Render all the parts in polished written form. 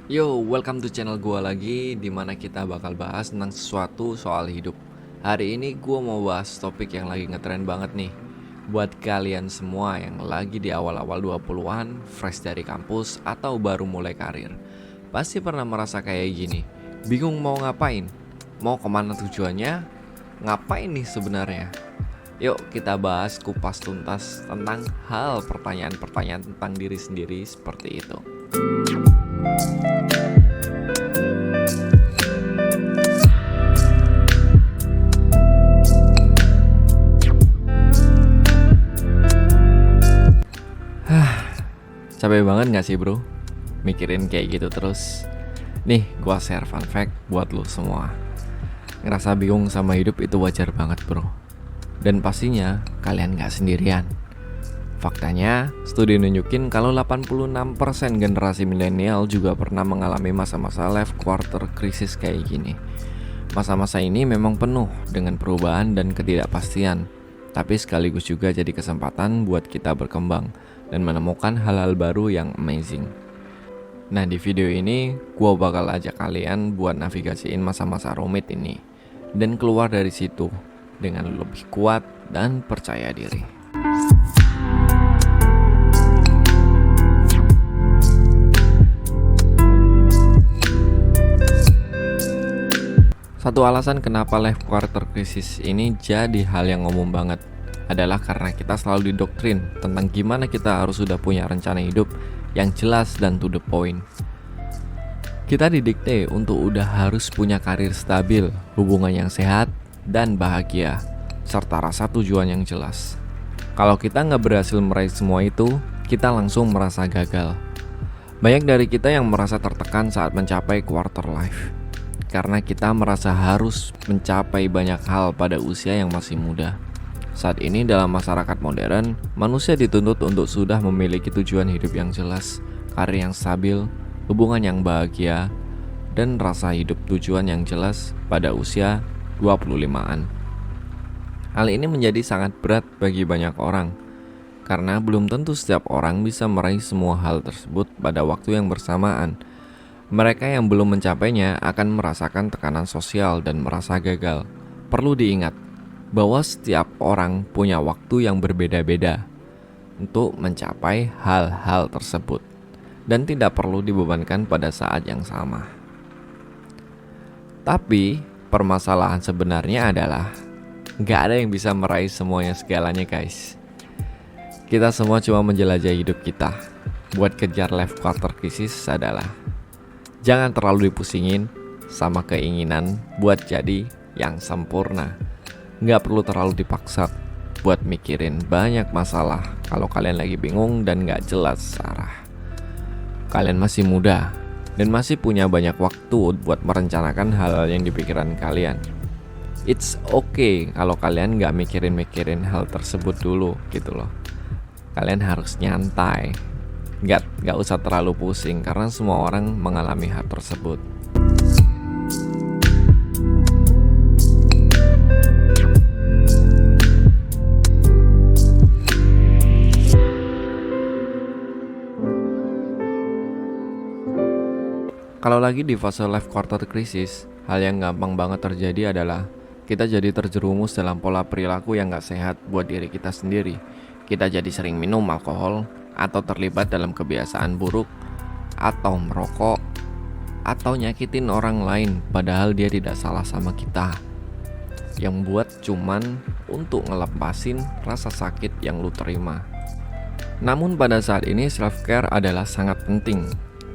Yo, welcome to channel gua lagi, dimana kita bakal bahas tentang sesuatu soal hidup. Hari ini gua mau bahas topik yang lagi ngetren banget nih. Buat kalian semua yang lagi di awal-awal 20-an, fresh dari kampus, atau baru mulai karir, pasti pernah merasa kayak gini. Bingung mau ngapain? Mau kemana tujuannya? Ngapain nih sebenarnya? Yuk kita bahas kupas tuntas tentang hal pertanyaan-pertanyaan tentang diri sendiri seperti itu. Capek banget gak sih bro? Mikirin kayak gitu terus. Nih gua share fun fact buat lo semua. Ngerasa bingung sama hidup itu wajar banget bro. Dan pastinya kalian gak sendirian. Faktanya, studi nunjukin kalau 86% generasi milenial juga pernah mengalami masa-masa life quarter crisis kayak gini. Masa-masa ini memang penuh dengan perubahan dan ketidakpastian, tapi sekaligus juga jadi kesempatan buat kita berkembang dan menemukan hal-hal baru yang amazing. Nah di video ini, gua bakal ajak kalian buat navigasiin masa-masa rumit ini dan keluar dari situ dengan lebih kuat dan percaya diri. Satu alasan kenapa life quarter crisis ini jadi hal yang umum banget adalah karena kita selalu didoktrin tentang gimana kita harus sudah punya rencana hidup yang jelas dan to the point. Kita didikte untuk udah harus punya karir stabil, hubungan yang sehat, dan bahagia, serta rasa tujuan yang jelas. Kalau kita nggak berhasil meraih semua itu, kita langsung merasa gagal. Banyak dari kita yang merasa tertekan saat mencapai quarter life, karena kita merasa harus mencapai banyak hal pada usia yang masih muda. Saat ini dalam masyarakat modern, manusia dituntut untuk sudah memiliki tujuan hidup yang jelas, karir yang stabil, hubungan yang bahagia, dan rasa hidup tujuan yang jelas pada usia 25-an. Hal ini menjadi sangat berat bagi banyak orang, karena belum tentu setiap orang bisa meraih semua hal tersebut pada waktu yang bersamaan. Mereka yang belum mencapainya akan merasakan tekanan sosial dan merasa gagal. Perlu diingat bahwa setiap orang punya waktu yang berbeda-beda untuk mencapai hal-hal tersebut dan tidak perlu dibebankan pada saat yang sama. Tapi permasalahan sebenarnya adalah gak ada yang bisa meraih semuanya segalanya guys. Kita semua cuma menjelajah hidup kita. Buat kejar life quarter crisis adalah jangan terlalu dipusingin sama keinginan buat jadi yang sempurna. Nggak perlu terlalu dipaksa buat mikirin banyak masalah kalau kalian lagi bingung dan nggak jelas arah. Kalian masih muda dan masih punya banyak waktu buat merencanakan hal yang di pikiran kalian. It's okay kalau kalian nggak mikirin hal tersebut dulu gitu loh. Kalian harus nyantai. Nggak usah terlalu pusing karena semua orang mengalami hal tersebut. Kalau lagi di fase life quarter crisis, hal yang gampang banget terjadi adalah kita jadi terjerumus dalam pola perilaku yang gak sehat buat diri kita sendiri. Kita jadi sering minum alkohol, atau terlibat dalam kebiasaan buruk, atau merokok, atau nyakitin orang lain padahal dia tidak salah sama kita. Yang buat cuman untuk ngelepasin rasa sakit yang lu terima. Namun pada saat ini self-care adalah sangat penting.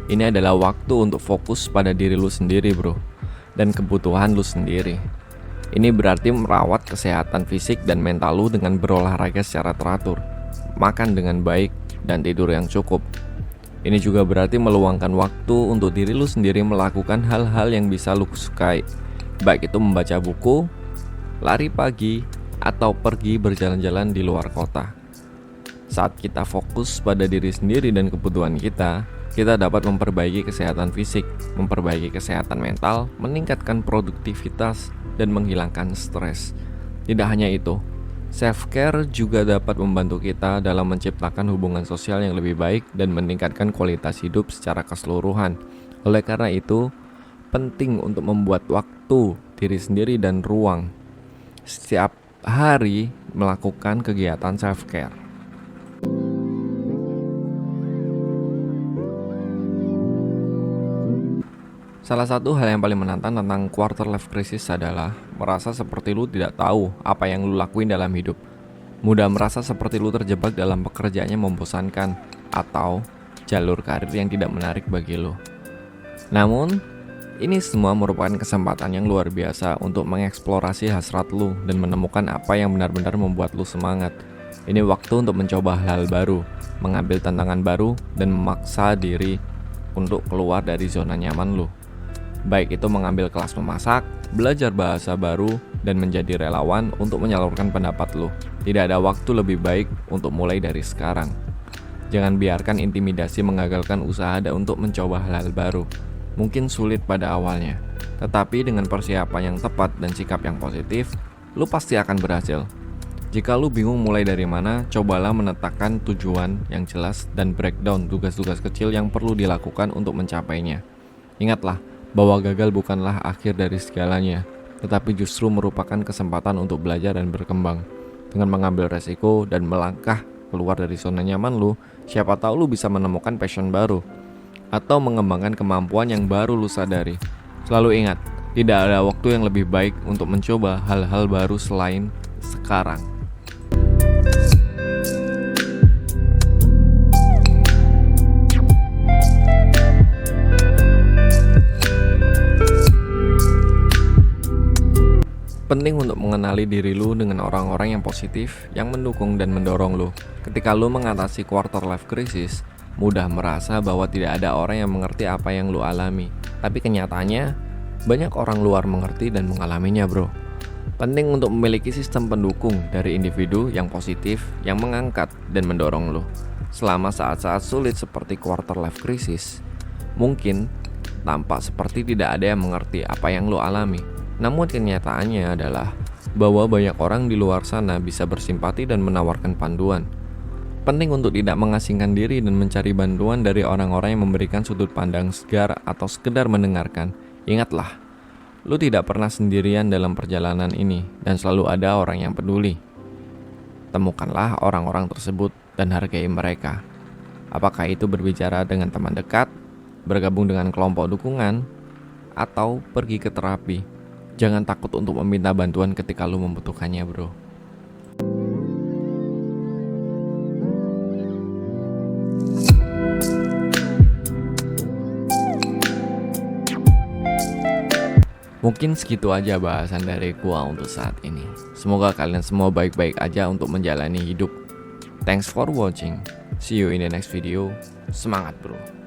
Ini adalah waktu untuk fokus pada diri lu sendiri bro, dan kebutuhan lu sendiri. Ini berarti merawat kesehatan fisik dan mental lu dengan berolahraga secara teratur, makan dengan baik, dan tidur yang cukup. Ini juga berarti meluangkan waktu untuk diri lu sendiri melakukan hal-hal yang bisa lu sukai, baik itu membaca buku, lari pagi, atau pergi berjalan-jalan di luar kota. Saat kita fokus pada diri sendiri dan kebutuhan kita dapat memperbaiki kesehatan fisik, memperbaiki kesehatan mental, meningkatkan produktivitas, dan menghilangkan stres. Tidak hanya itu, self-care juga dapat membantu kita dalam menciptakan hubungan sosial yang lebih baik dan meningkatkan kualitas hidup secara keseluruhan. Oleh karena itu, penting untuk membuat waktu diri sendiri dan ruang setiap hari melakukan kegiatan self-care. Salah satu hal yang paling menantang tentang quarter life crisis adalah merasa seperti lu tidak tahu apa yang lu lakuin dalam hidup. Mudah merasa seperti lu terjebak dalam pekerjaan yang membosankan atau jalur karir yang tidak menarik bagi lu. Namun, ini semua merupakan kesempatan yang luar biasa untuk mengeksplorasi hasrat lu dan menemukan apa yang benar-benar membuat lu semangat. Ini waktu untuk mencoba hal baru, mengambil tantangan baru, dan memaksa diri untuk keluar dari zona nyaman lu. Baik itu mengambil kelas memasak, belajar bahasa baru, dan menjadi relawan untuk menyalurkan pendapat lu. Tidak ada waktu lebih baik untuk mulai dari sekarang. Jangan biarkan intimidasi mengagalkan usaha untuk mencoba hal-hal baru. Mungkin sulit pada awalnya, tetapi dengan persiapan yang tepat dan sikap yang positif, lu pasti akan berhasil. Jika lu bingung mulai dari mana, cobalah menetapkan tujuan yang jelas dan breakdown tugas-tugas kecil yang perlu dilakukan untuk mencapainya. Ingatlah, bahwa gagal bukanlah akhir dari segalanya, tetapi justru merupakan kesempatan untuk belajar dan berkembang. Dengan mengambil resiko dan melangkah keluar dari zona nyaman lu, siapa tahu lu bisa menemukan passion baru atau mengembangkan kemampuan yang baru lu sadari. Selalu ingat, tidak ada waktu yang lebih baik untuk mencoba hal-hal baru selain sekarang. Penting untuk mengenali diri lu dengan orang-orang yang positif, yang mendukung dan mendorong lu. Ketika lu mengatasi quarter life crisis, mudah merasa bahwa tidak ada orang yang mengerti apa yang lu alami. Tapi kenyataannya, banyak orang luar mengerti dan mengalaminya, bro. Penting untuk memiliki sistem pendukung dari individu yang positif, yang mengangkat dan mendorong lu. Selama saat-saat sulit seperti quarter life crisis, mungkin tampak seperti tidak ada yang mengerti apa yang lu alami. Namun kenyataannya adalah bahwa banyak orang di luar sana bisa bersimpati dan menawarkan panduan. Penting untuk tidak mengasingkan diri dan mencari bantuan dari orang-orang yang memberikan sudut pandang segar atau sekedar mendengarkan. Ingatlah, lu tidak pernah sendirian dalam perjalanan ini dan selalu ada orang yang peduli. Temukanlah orang-orang tersebut dan hargai mereka. Apakah itu berbicara dengan teman dekat, bergabung dengan kelompok dukungan, atau pergi ke terapi. Jangan takut untuk meminta bantuan ketika lu membutuhkannya, bro. Mungkin segitu aja bahasan dari gua untuk saat ini. Semoga kalian semua baik-baik aja untuk menjalani hidup. Thanks for watching. See you in the next video. Semangat, bro.